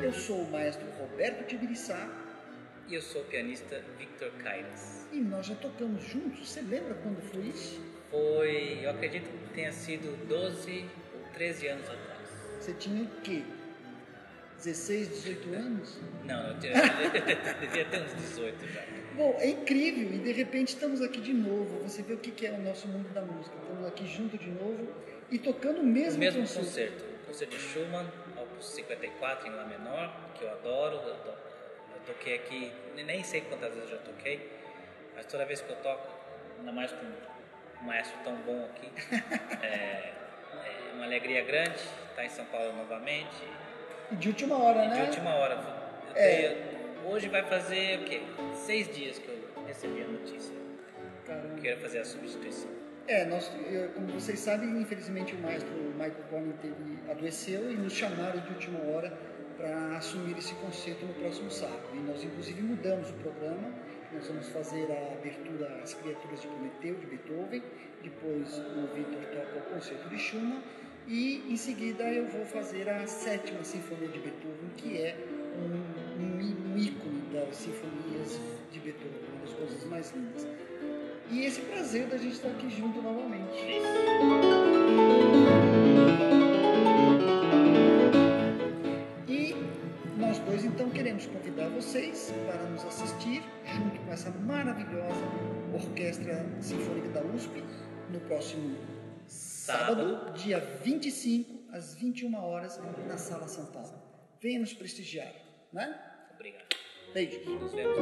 Eu sou o maestro Roberto Tibiriçá. E eu sou o pianista Victor Cairas. E nós já tocamos juntos. Você lembra quando foi isso? Foi, eu acredito que tenha sido 12 ou 13 anos atrás. Você tinha o quê? 16, 18 anos? Não, eu devia ter uns 18 já. Bom, é incrível e de repente estamos aqui de novo. Você vê o que é o nosso mundo da música. Estamos aqui junto de novo e tocando o mesmo concerto. O concerto de Schumann, Opus 54 em Lá menor, que eu adoro. Eu toquei aqui, nem sei quantas vezes eu já toquei, mas toda vez que eu toco, ainda mais com um maestro tão bom aqui, é uma alegria grande estar em São Paulo novamente. E de última hora, né? De última hora. Hoje vai fazer o quê? 6 dias que eu recebi a notícia. Caramba. Que eu ia fazer a substituição. Como vocês sabem, infelizmente o maestro Michael Corning adoeceu e nos chamaram de última hora para assumir esse concerto no próximo sábado. E nós, inclusive, mudamos o programa. Nós vamos fazer a abertura As Criaturas de Prometeu, de Beethoven. Depois o Victor toca o concerto de Schumann. E, em seguida, eu vou fazer a 7ª Sinfonia de Beethoven, que é um ícone das sinfonias de Beethoven, uma das coisas mais lindas. E esse prazer da gente estar aqui junto novamente. E nós dois, então, queremos convidar vocês para nos assistir, junto com essa maravilhosa Orquestra Sinfônica da USP, no próximo sábado, dia 25, às 21 horas, na Sala São Paulo. Venha nos prestigiar, né? Obrigado. Beijos. Nos vemos.